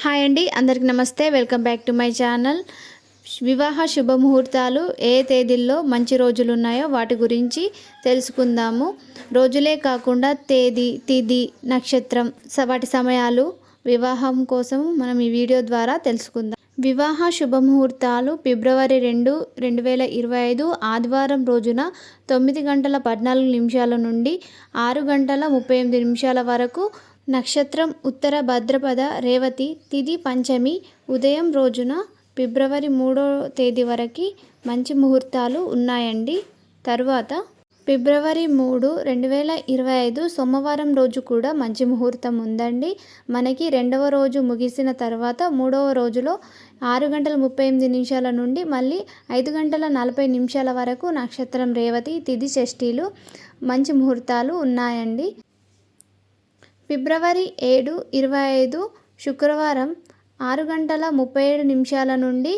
Hi అండి, అందరికి నమస్తే. Welcome back to my channel. వివాహ శుభముహూర్తాలు ఏ తేదీల్లో మంచి రోజులు ఉన్నాయో వాటి గురించి తెలుసుకుందాము. రోజులే కాకుండా తేదీ, తిథి, నక్షత్రం, వాటి సమయాలు వివాహం కోసం మనం ఈ వీడియో ద్వారా తెలుసుకుందాం. వివాహ శుభముహూర్తాలు ఫిబ్రవరి 2, 2025 ఆదివారం రోజున 9 గంటల 14 నిమిషాల నుండి 6 గంటల 38 నిమిషాల వరకు. నక్షత్రం ఉత్తర భద్రపద, రేవతి, తిథి పంచమి. ఉదయం రోజున ఫిబ్రవరి 3వ తేదీ వరకు మంచి ముహూర్తాలు ఉన్నాయండి. తరువాత ఫిబ్రవరి 3, 2025 సోమవారం రోజు కూడా మంచి ముహూర్తం ఉందండి. మనకి 2వ రోజు ముగిసిన తర్వాత 3వ రోజులో 6 గంటల 38 నిమిషాల నుండి మళ్ళీ 5 గంటల 40 నిమిషాల వరకు నక్షత్రం రేవతి, తిథి షష్ఠీలు మంచి ముహూర్తాలు ఉన్నాయండి. ఫిబ్రవరి 7, 2025 శుక్రవారం 6 గంటల 37 నిమిషాల నుండి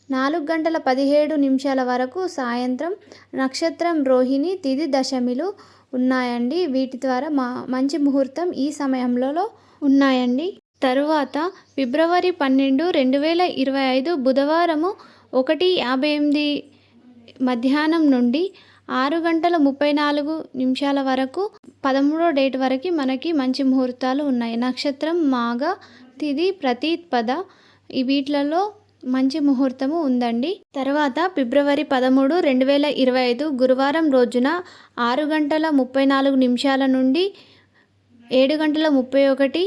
4 గంటల 17 నిమిషాల వరకు సాయంత్రం నక్షత్రం రోహిణి, తిథి దశమిలు ఉన్నాయండి. వీటి ద్వారా మంచి ముహూర్తం ఈ సమయంలో ఉన్నాయండి. తరువాత ఫిబ్రవరి 12, 2025 బుధవారము 1:58 మధ్యాహ్నం నుండి 6 గంటల 34 నిమిషాల వరకు 13వ డేట్ వరకు మనకి మంచి ముహూర్తాలు ఉన్నాయి. నక్షత్రం మాఘ, తిథి ప్రతిపద. వీటిలలో మంచి ముహూర్తము ఉందండి. తర్వాత ఫిబ్రవరి 13, 2025 గురువారం రోజున 6 గంటల 34 నిమిషాల నుండి 7 గంటల 31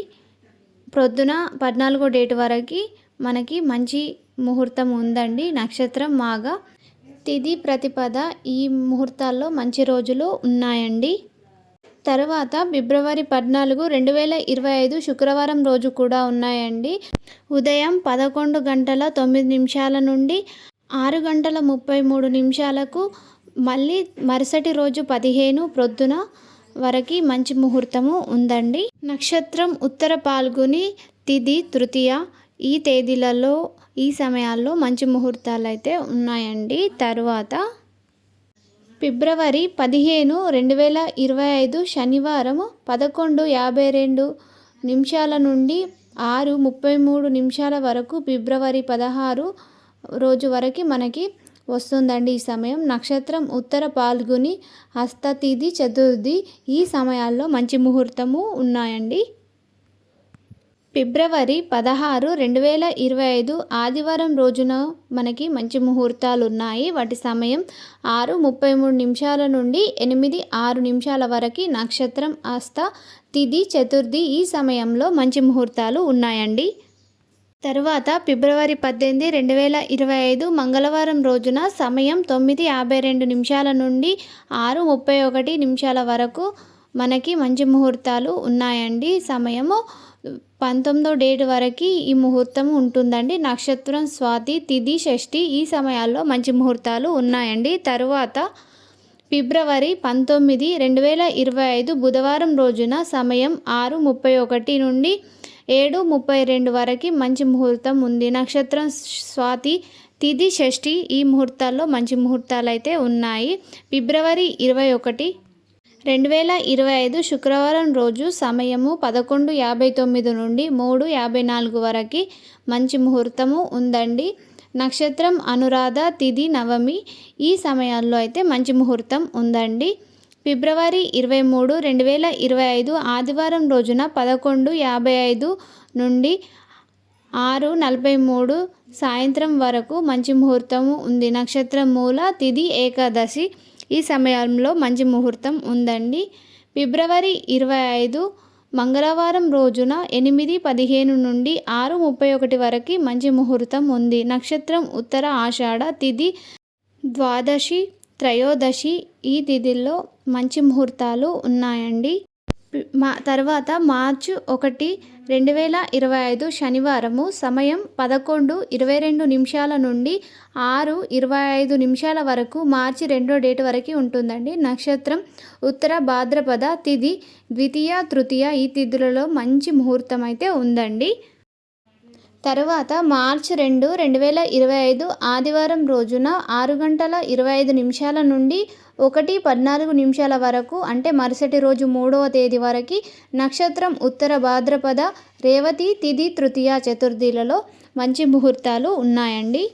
ప్రొద్దున 14వ డేట్ వరకు మనకి మంచి ముహూర్తం ఉందండి. నక్షత్రం మాఘ, తిథి ప్రతిపద. ఈ ముహూర్తాల్లో మంచి రోజులు ఉన్నాయండి. తర్వాత ఫిబ్రవరి 14, 2025 శుక్రవారం రోజు కూడా ఉన్నాయండి. ఉదయం 11 గంటల 9 నిమిషాల నుండి 6 గంటల 33 నిమిషాలకు. మళ్ళీ మరుసటి రోజు 15 ప్రొద్దున వరకు మంచి ముహూర్తము ఉందండి. నక్షత్రం ఉత్తర పాల్గొని, తిథి తృతీయ. ఈ తేదీలలో ఈ సమయాల్లో మంచి ముహూర్తాలు అయితే ఉన్నాయండి. తరువాత ఫిబ్రవరి 15, 2025 శనివారం 11:52 నిమిషాల నుండి 6:33 నిమిషాల వరకు ఫిబ్రవరి 16 రోజు వరకు మనకి వస్తుందండి ఈ సమయం. నక్షత్రం ఉత్తర పాల్గొని, హస్త, తిథి చతుర్థి. ఈ సమయాల్లో మంచి ముహూర్తము ఉన్నాయండి. ఫిబ్రవరి 16, 2025 ఆదివారం రోజున మనకి మంచి ముహూర్తాలు ఉన్నాయి. వాటి సమయం 6:33 నిమిషాల నుండి 8:06 నిమిషాల వరకు. నక్షత్రం హస్త, తిథి చతుర్థి. ఈ సమయంలో మంచి ముహూర్తాలు ఉన్నాయండి. తరువాత ఫిబ్రవరి 18, 2025 మంగళవారం రోజున సమయం 9:52 నిమిషాల నుండి 6:31 నిమిషాల వరకు మనకి మంచి ముహూర్తాలు ఉన్నాయండి. సమయము 19వ డేట్ వరకు ఈ ముహూర్తం ఉంటుందండి. నక్షత్రం స్వాతి, తిథి షష్ఠి. ఈ సమయాల్లో మంచి ముహూర్తాలు ఉన్నాయండి. తరువాత ఫిబ్రవరి 19, 2025 బుధవారం రోజున సమయం 6:31 నుండి 7:32 వరకు మంచి ముహూర్తం ఉంది. నక్షత్రం స్వాతి, తిథి షష్ఠి. ఈ ముహూర్తాల్లో మంచి ముహూర్తాలు అయితే ఉన్నాయి. ఫిబ్రవరి 21, 2025 శుక్రవారం రోజు సమయము 11:59 నుండి 3:54 వరకు మంచి ముహూర్తము ఉందండి. నక్షత్రం అనురాధ, తిథి నవమి. ఈ సమయాల్లో అయితే మంచి ముహూర్తం ఉందండి. ఫిబ్రవరి 23, 2025 ఆదివారం రోజున 11:55 నుండి 6:43 సాయంత్రం వరకు మంచి ముహూర్తము ఉంది. నక్షత్రం మూల, తిథి ఏకాదశి. ఈ సమయంలో మంచి ముహూర్తం ఉందండి. ఫిబ్రవరి 25 మంగళవారం రోజున 8:15 నుండి 6:31 వరకు మంచి ముహూర్తం ఉంది. నక్షత్రం ఉత్తర ఆషాఢ, తిథి ద్వాదశి, త్రయోదశి. ఈ తిథిల్లో మంచి ముహూర్తాలు ఉన్నాయండి. తర్వాత మార్చి 1, 2025 శనివారము సమయం 11:22 నిమిషాల నుండి 6:25 నిమిషాల వరకు మార్చి 2వ డేట్ వరకు ఉంటుందండి. నక్షత్రం ఉత్తర భాద్రపద, తిథి ద్వితీయ, తృతీయ. ఈ తిథులలో మంచి ముహూర్తం అయితే ఉందండి. తరువాత మార్చి 2, 2025 ఆదివారం రోజున 6:25 నుండి 1:14 వరకు అంటే మరుసటి రోజు 3వ తేదీ వరకు నక్షత్రం ఉత్తర భాద్రపద, రేవతి తిథి తృతీయ చతుర్థిలలో మంచి ముహూర్తాలు ఉన్నాయండి.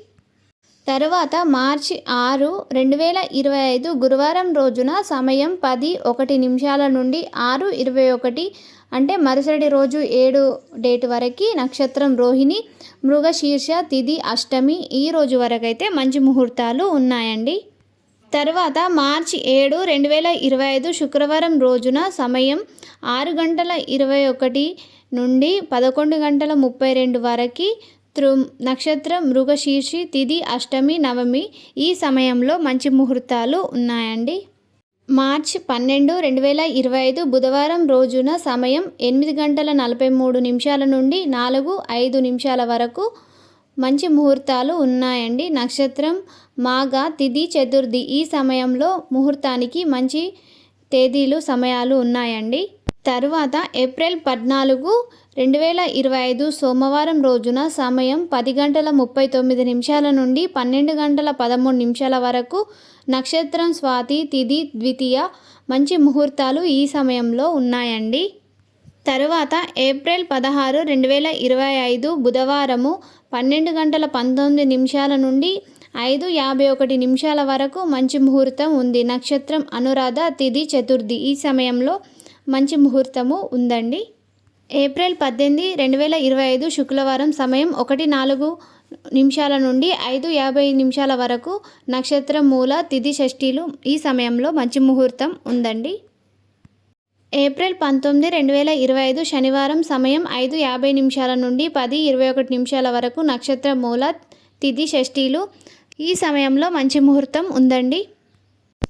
తరువాత మార్చి 6, 2025 గురువారం రోజున సమయం 10:01 నుండి 6:21 అంటే మరుసటి రోజు 7 డేట్ వరకు నక్షత్రం రోహిణి, మృగశీర్ష తిథి అష్టమి ఈ రోజు వరకు అయితే మంచి ముహూర్తాలు ఉన్నాయండి. తర్వాత మార్చి 7, 2025 శుక్రవారం రోజున సమయం 6:21 నుండి 11:32 వరకు నక్షత్రం మృగశీర్షి తిథి అష్టమి నవమి ఈ సమయంలో మంచి ముహూర్తాలు ఉన్నాయండి. మార్చి 12, 2025 బుధవారం రోజున సమయం 8:43 నుండి 4:05 వరకు మంచి ముహూర్తాలు ఉన్నాయండి. నక్షత్రం మాఘ తిథి చతుర్థి ఈ సమయంలో ముహూర్తానికి మంచి తేదీలు సమయాలు ఉన్నాయండి. తరువాత ఏప్రిల్ 14, 2025 సోమవారం రోజున సమయం 10:39 నుండి 12:13 వరకు నక్షత్రం స్వాతి తిథి ద్వితీయ మంచి ముహూర్తాలు ఈ సమయంలో ఉన్నాయండి. తరువాత ఏప్రిల్ 16, 2025 బుధవారము 12:19 నుండి 5:51 వరకు మంచి ముహూర్తం ఉంది. నక్షత్రం అనురాధ తిథి చతుర్థి ఈ సమయంలో మంచి ముహూర్తము ఉందండి. ఏప్రిల్ 18, 2025 శుక్రవారం సమయం 1:04 నుండి 5:50 వరకు నక్షత్రం మూల తిథి షష్ఠీలు ఈ సమయంలో మంచి ముహూర్తం ఉందండి. ఏప్రిల్ 19, 2025 శనివారం సమయం 5:50 నుండి 10:21 వరకు నక్షత్రం మూల తిథి షష్ఠీలు ఈ సమయంలో మంచి ముహూర్తం ఉందండి.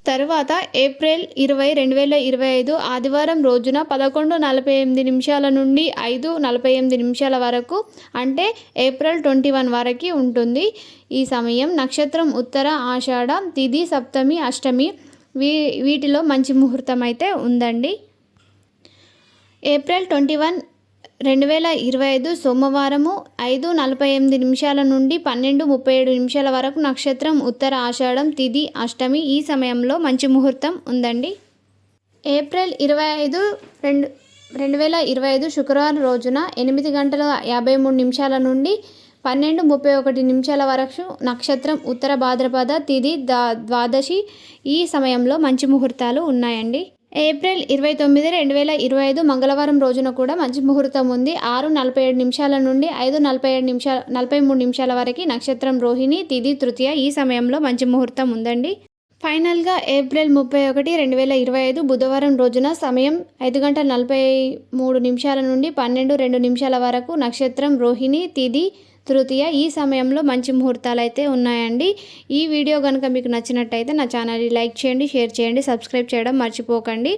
తరువాత ఏప్రిల్ 20, 2025 ఆదివారం రోజున 11:48 నుండి 5:48 వరకు అంటే ఏప్రిల్ 21 వరకు ఉంటుంది. ఈ సమయం నక్షత్రం ఉత్తర ఆషాఢ తిథి సప్తమి అష్టమి వీటిలో మంచి ముహూర్తం అయితే ఉందండి. ఏప్రిల్ 21, 2025 సోమవారము 5:48 నుండి 12:37 వరకు నక్షత్రం ఉత్తర ఆషాఢం తిథి అష్టమి ఈ సమయంలో మంచి ముహూర్తం ఉందండి. ఏప్రిల్ 25, 2025 శుక్రవారం రోజున 8:53 నుండి 12:31 వరకు నక్షత్రం ఉత్తర భాద్రపద తిథి ద్వాదశి ఈ సమయంలో మంచి ముహూర్తాలు ఉన్నాయండి. ఏప్రిల్ 29, 2025 మంగళవారం రోజున కూడా మంచి ముహూర్తం ఉంది. 6:47 నుండి 5:43 వరకు నక్షత్రం రోహిణి తిథి తృతీయ ఈ సమయంలో మంచి ముహూర్తం ఉందండి. ఫైనల్గా ఏప్రిల్ 31, 2025 బుధవారం రోజున సమయం 5:43 నుండి 12:02 వరకు నక్షత్రం రోహిణి తిథి తృతీయ ఈ సమయంలో మంచి ముహూర్తాలు అయితే ఉన్నాయండి. ఈ వీడియో కనుక మీకు నచ్చినట్టయితే నా ఛానల్ని లైక్ చేయండి, షేర్ చేయండి, సబ్స్క్రైబ్ చేయడం మర్చిపోకండి.